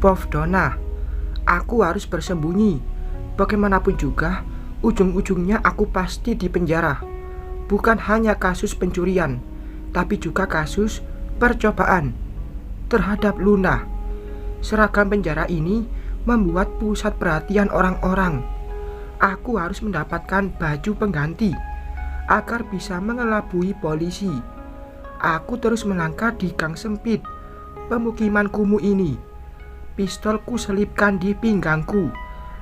Prof Donna, aku harus bersembunyi. Bagaimanapun juga, ujung-ujungnya aku pasti di penjara. Bukan hanya kasus pencurian, tapi juga kasus percobaan terhadap Luna. Seragam penjara ini membuat pusat perhatian orang-orang. Aku harus mendapatkan baju pengganti agar bisa mengelabui polisi. Aku terus melangkah di gang sempit pemukiman kumuh ini. Pistolku selipkan di pinggangku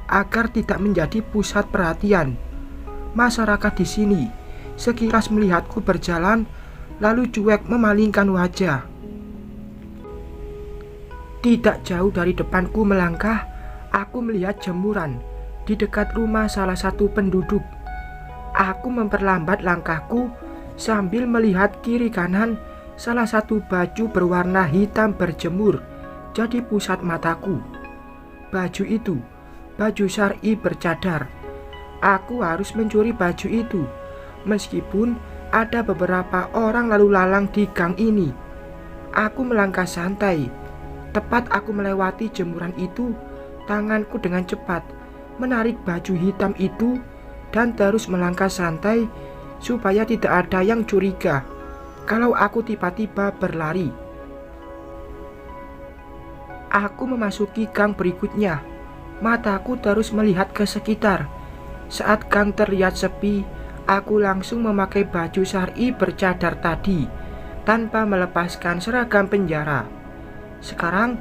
agar tidak menjadi pusat perhatian. Masyarakat di sini sekilas melihatku berjalan lalu cuek memalingkan wajah. Tidak jauh dari depanku melangkah, aku melihat jemuran di dekat rumah salah satu penduduk. Aku memperlambat langkahku sambil melihat kiri kanan. Salah satu baju berwarna hitam berjemur jadi pusat mataku. Baju itu, baju syar'i bercadar. Aku harus mencuri baju itu, meskipun ada beberapa orang lalu lalang di gang ini. Aku melangkah santai. Tepat aku melewati jemuran itu, tanganku dengan cepat menarik baju hitam itu dan terus melangkah santai supaya tidak ada yang curiga kalau aku tiba-tiba berlari. Aku memasuki gang berikutnya. Mataku terus melihat ke sekitar. Saat gang terlihat sepi, aku langsung memakai baju syar'i bercadar tadi tanpa melepaskan seragam penjara. Sekarang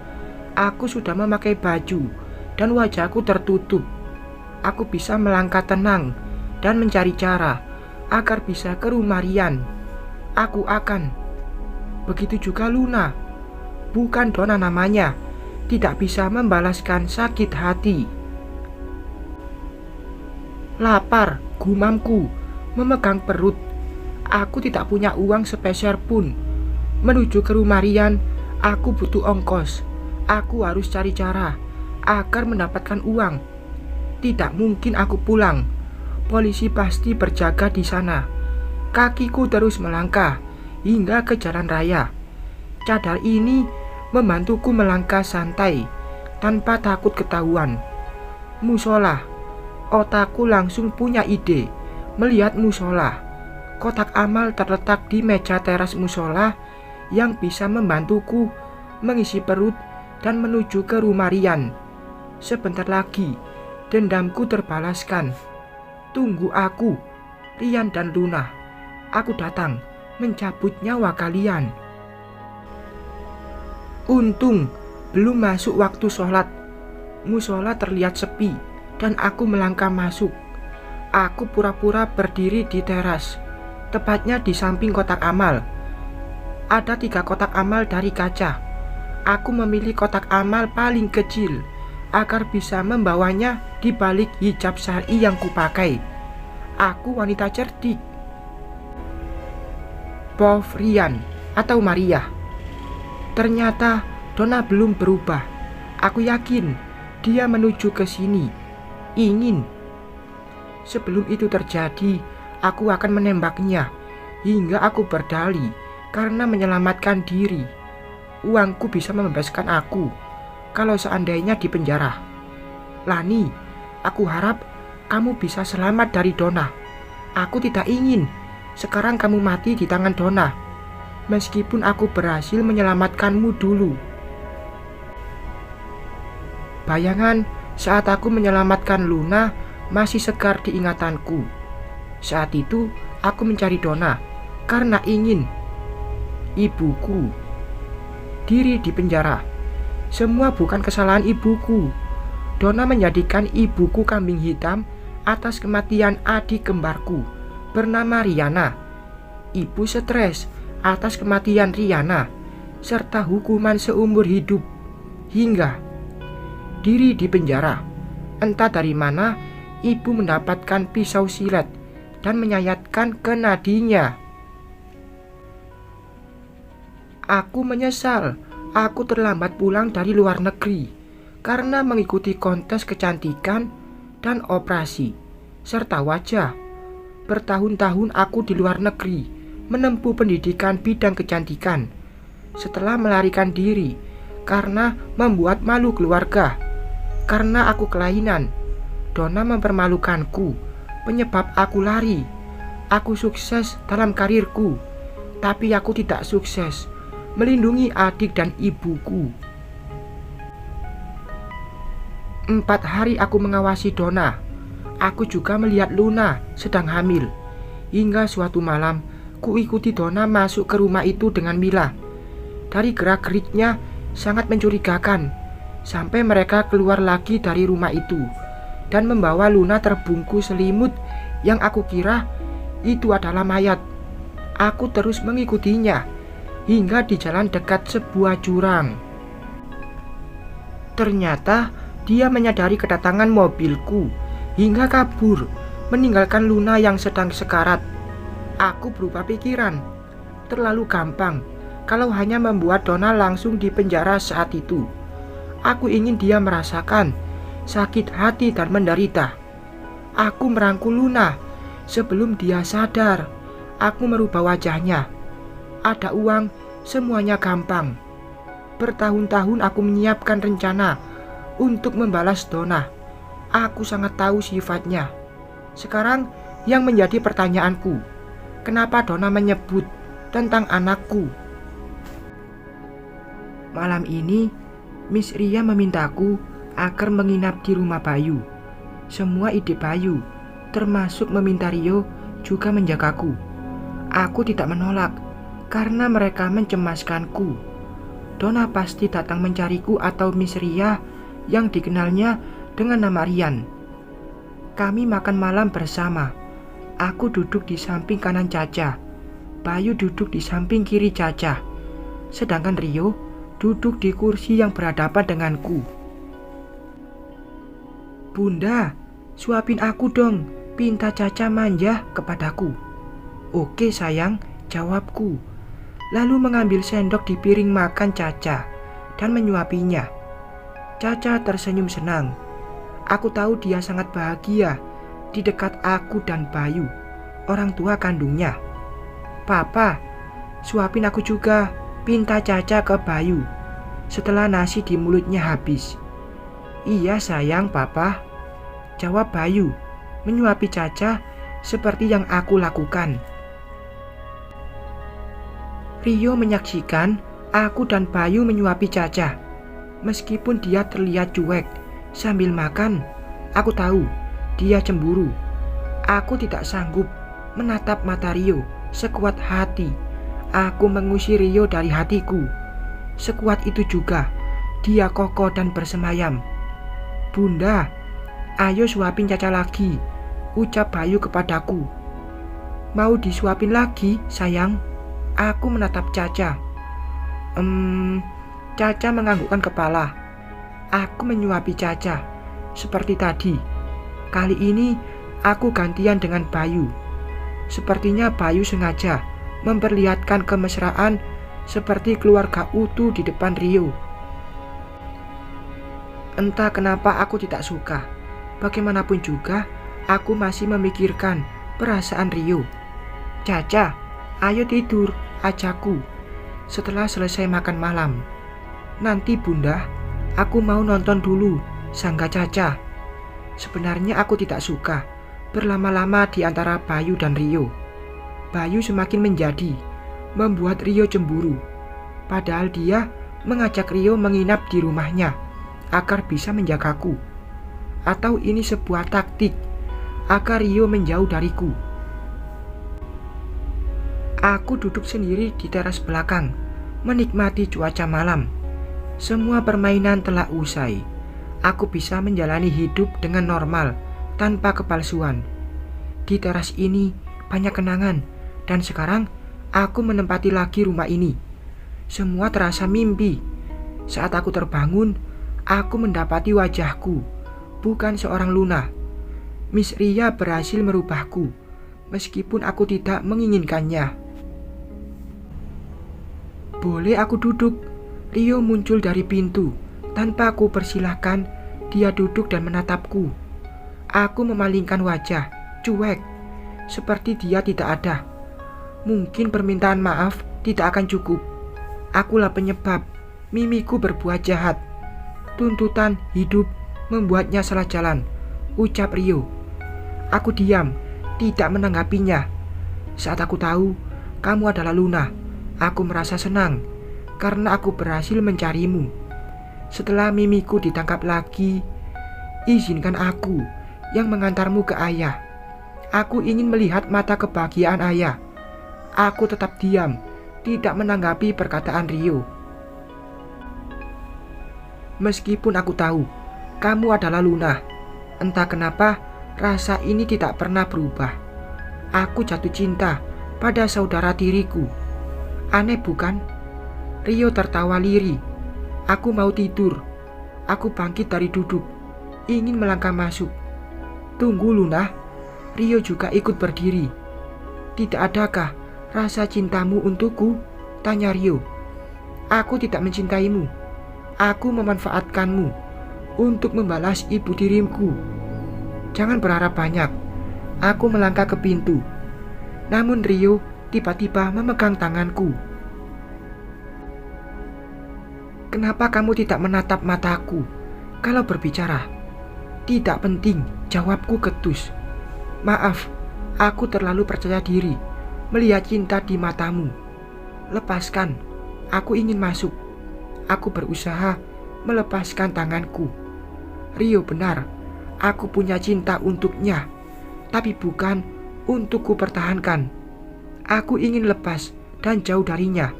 aku sudah memakai baju dan wajahku tertutup. Aku bisa melangkah tenang dan mencari cara agar bisa ke rumah Rian. Aku akan. Begitu juga Luna. Bukan Donna namanya. Tidak bisa membalaskan sakit hati. Lapar, gumamku, memegang perut. Aku tidak punya uang sepeser pun. Menuju ke rumah Rian, aku butuh ongkos. Aku harus cari cara agar mendapatkan uang. Tidak mungkin aku pulang. Polisi pasti berjaga di sana. Kakiku terus melangkah hingga ke jalan raya. Cadar ini membantuku melangkah santai tanpa takut ketahuan. Musola. Otakku langsung punya ide. Melihat musola, kotak amal terletak di meja teras musola yang bisa membantuku mengisi perut dan menuju ke rumah Rian. Sebentar lagi dendamku terbalaskan. Tunggu aku, Rian dan Luna. Aku datang mencabut nyawa kalian. Untung belum masuk waktu sholat. Musola terlihat sepi dan aku melangkah masuk. Aku pura-pura berdiri di teras, tepatnya di samping kotak amal. Ada 3 kotak amal dari kaca. Aku memilih kotak amal paling kecil agar bisa membawanya di balik hijab syar'i yang kupakai. Aku wanita cerdik. Prof Rian atau Maria. Ternyata Donna belum berubah. Aku yakin dia menuju ke sini. Ingin. Sebelum itu terjadi, aku akan menembaknya hingga aku berdali karena menyelamatkan diri. Uangku bisa membebaskan aku kalau seandainya di penjara. Lani, aku harap kamu bisa selamat dari Donna. Aku tidak ingin sekarang kamu mati di tangan Donna, meskipun aku berhasil menyelamatkanmu dulu. Bayangan saat aku menyelamatkan Luna masih segar di ingatanku. Saat itu aku mencari Donna karena ingin. Ibuku diri di penjara. Semua bukan kesalahan ibuku. Donna menjadikan ibuku kambing hitam atas kematian adik kembarku bernama Riana. Ibu stres atas kematian Riana serta hukuman seumur hidup hingga diri di penjara. Entah dari mana ibu mendapatkan pisau silet dan menyayatkan ke nadinya. Aku menyesal aku terlambat pulang dari luar negeri karena mengikuti kontes kecantikan dan operasi serta wajah. Bertahun-tahun aku di luar negeri menempuh pendidikan bidang kecantikan. Setelah melarikan diri karena membuat malu keluarga, karena aku kelainan. Donna mempermalukanku, penyebab aku lari. Aku sukses dalam karirku, tapi aku tidak sukses melindungi adik dan ibuku. 4 hari aku mengawasi Donna. Aku juga melihat Luna sedang hamil. Hingga suatu malam, kuikuti Donna masuk ke rumah itu dengan Mila. Dari gerak-geriknya sangat mencurigakan, sampai mereka keluar lagi dari rumah itu dan membawa Luna terbungkus selimut yang aku kira itu adalah mayat. Aku terus mengikutinya hingga di jalan dekat sebuah jurang. Ternyata dia menyadari kedatangan mobilku hingga kabur, meninggalkan Luna yang sedang sekarat. Aku berubah pikiran. Terlalu gampang kalau hanya membuat Donna langsung dipenjara saat itu. Aku ingin dia merasakan sakit hati dan menderita. Aku merangkul Luna sebelum dia sadar. Aku merubah wajahnya. Ada uang, semuanya gampang. Bertahun-tahun aku menyiapkan rencana untuk membalas Donna. Aku sangat tahu sifatnya. Sekarang yang menjadi pertanyaanku, kenapa Donna menyebut tentang anakku? Malam ini, Miss Ria memintaku agar menginap di rumah Bayu. Semua ide Bayu, termasuk meminta Rio, juga menjagaku. Aku tidak menolak karena mereka mencemaskanku. Donna pasti datang mencariku atau Miss Ria yang dikenalnya dengan nama Rian. Kami makan malam bersama. Aku duduk di samping kanan Caca. Bayu duduk di samping kiri Caca. Sedangkan Rio duduk di kursi yang berhadapan denganku. "Bunda, suapin aku dong," pinta Caca manja kepadaku. "Oke sayang," jawabku. Lalu mengambil sendok di piring makan Caca dan menyuapinya. Caca tersenyum senang. Aku tahu dia sangat bahagia di dekat aku dan Bayu, orang tua kandungnya. "Papa, suapin aku juga," pinta Caca ke Bayu setelah nasi di mulutnya habis. "Iya sayang papa," jawab Bayu menyuapi Caca seperti yang aku lakukan. Rio menyaksikan aku dan Bayu menyuapi Caca. Meskipun dia terlihat cuek sambil makan, aku tahu dia cemburu. Aku tidak sanggup menatap mata Rio sekuat hati. Aku mengusir Rio dari hatiku. Sekuat itu juga dia kokoh dan bersemayam. "Bunda, ayo suapin Caca lagi," ucap Bayu kepadaku. "Mau disuapin lagi sayang?" Aku menatap Caca. Caca menganggukkan kepala. Aku menyuapi Caca seperti tadi. Kali ini aku gantian dengan Bayu. Sepertinya Bayu sengaja memperlihatkan kemesraan seperti keluarga utuh di depan Rio. Entah kenapa aku tidak suka. Bagaimanapun juga, aku masih memikirkan perasaan Rio. "Caca, ayo tidur," ajakku setelah selesai makan malam. "Nanti bunda, aku mau nonton dulu," sangga Caca. Sebenarnya aku tidak suka berlama-lama di antara Bayu dan Rio. Bayu semakin menjadi, membuat Rio cemburu. Padahal dia mengajak Rio menginap di rumahnya agar bisa menjagaku. Atau ini sebuah taktik agar Rio menjauh dariku. Aku duduk sendiri di teras belakang, menikmati cuaca malam. Semua permainan telah usai. Aku bisa menjalani hidup dengan normal, tanpa kepalsuan. Di teras ini banyak kenangan, dan sekarang aku menempati lagi rumah ini. Semua terasa mimpi. Saat aku terbangun, aku mendapati wajahku, bukan seorang Luna. Miss Ria berhasil merubahku, meskipun aku tidak menginginkannya. "Boleh aku duduk?" Rio muncul dari pintu. Tanpa aku persilahkan, dia duduk dan menatapku. Aku memalingkan wajah, cuek, seperti dia tidak ada. Mungkin permintaan maaf tidak akan cukup. Akulah penyebab. Mimiku berbuat jahat. Tuntutan hidup membuatnya salah jalan, ucap Rio. Aku diam, tidak menanggapinya. Saat aku tahu kamu adalah Luna, aku merasa senang karena aku berhasil mencarimu. Setelah Mimiku ditangkap lagi, izinkan aku yang mengantarmu ke ayah. Aku ingin melihat mata kebahagiaan ayah. Aku tetap diam, tidak menanggapi perkataan Rio. Meskipun aku tahu kamu adalah Luna, entah kenapa rasa ini tidak pernah berubah. Aku jatuh cinta pada saudara tiriku. Aneh bukan? Rio tertawa lirih. Aku mau tidur. Aku bangkit dari duduk, ingin melangkah masuk. Tunggu Luna. Rio juga ikut berdiri. Tidak adakah rasa cintamu untukku? Tanya Rio. Aku tidak mencintaimu. Aku memanfaatkanmu untuk membalas ibu diriku. Jangan berharap banyak. Aku melangkah ke pintu. Namun Rio tiba-tiba memegang tanganku. Kenapa kamu tidak menatap mataku kalau berbicara? Tidak penting, jawabku ketus. Maaf, aku terlalu percaya diri melihat cinta di matamu. Lepaskan, aku ingin masuk. Aku berusaha melepaskan tanganku. Rio benar, aku punya cinta untuknya, tapi bukan untuk ku pertahankan. Aku ingin lepas dan jauh darinya.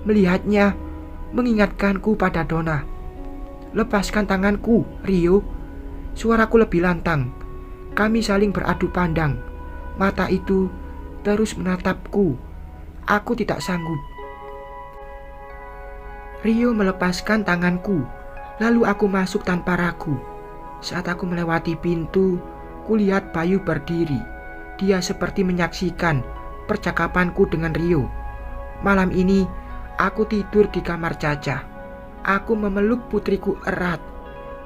Melihatnya mengingatkanku pada Donna. Lepaskan tanganku, Rio. Suaraku lebih lantang. Kami saling beradu pandang. Mata itu terus menatapku. Aku tidak sanggup. Rio melepaskan tanganku, lalu aku masuk tanpa ragu. Saat aku melewati pintu, kulihat Bayu berdiri. Dia seperti menyaksikan percakapanku dengan Rio. Malam ini, aku tidur di kamar Caca. Aku memeluk putriku erat.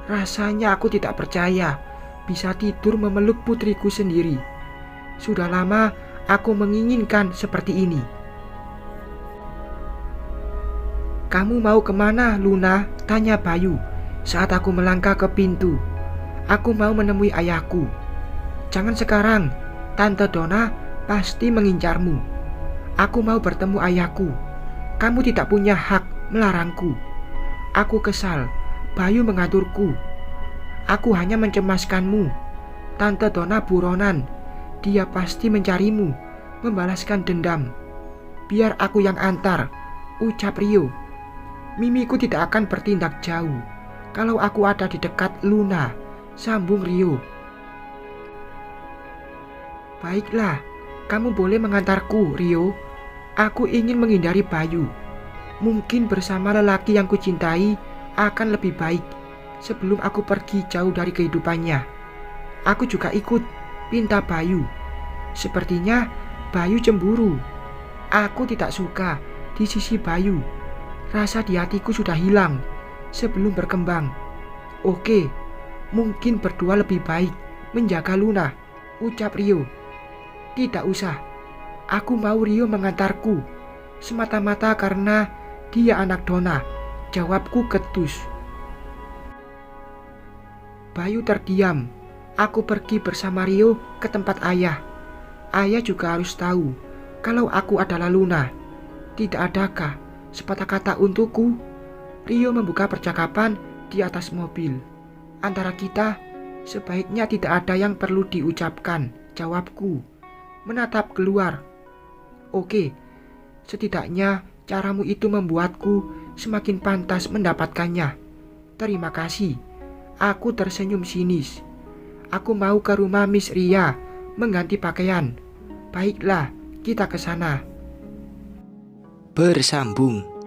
Rasanya aku tidak percaya bisa tidur memeluk putriku sendiri. Sudah lama aku menginginkan seperti ini. Kamu mau kemana, Luna? Tanya Bayu saat aku melangkah ke pintu. Aku mau menemui ayahku. Jangan sekarang, Tante Donna pasti mengincarmu. Aku mau bertemu ayahku. Kamu tidak punya hak melarangku. Aku kesal, Bayu mengaturku. Aku hanya mencemaskanmu. Tante Donna buronan. Dia pasti mencarimu, membalaskan dendam. Biar aku yang antar, ucap Rio. Mimiku tidak akan bertindak jauh kalau aku ada di dekat Luna, sambung Rio. Baiklah, kamu boleh mengantarku, Rio. Aku ingin menghindari Bayu. Mungkin bersama lelaki yang kucintai akan lebih baik sebelum aku pergi jauh dari kehidupannya. Aku juga ikut, pinta Bayu. Sepertinya Bayu cemburu. Aku tidak suka di sisi Bayu. Rasa di hatiku sudah hilang sebelum berkembang. Oke, mungkin berdua lebih baik menjaga Luna, ucap Rio. Tidak usah, aku mau Rio mengantarku. Semata-mata karena dia anak Donna, jawabku ketus. Bayu terdiam. Aku pergi bersama Rio ke tempat ayah. Ayah juga harus tahu kalau aku adalah Luna. Tidak adakah sepatah kata untukku? Rio membuka percakapan di atas mobil. Antara kita, sebaiknya tidak ada yang perlu diucapkan, jawabku, menatap keluar. Oke, setidaknya caramu itu membuatku semakin pantas mendapatkannya. Terima kasih. Aku tersenyum sinis. Aku mau ke rumah Miss Ria mengganti pakaian. Baiklah, kita ke sana. Bersambung.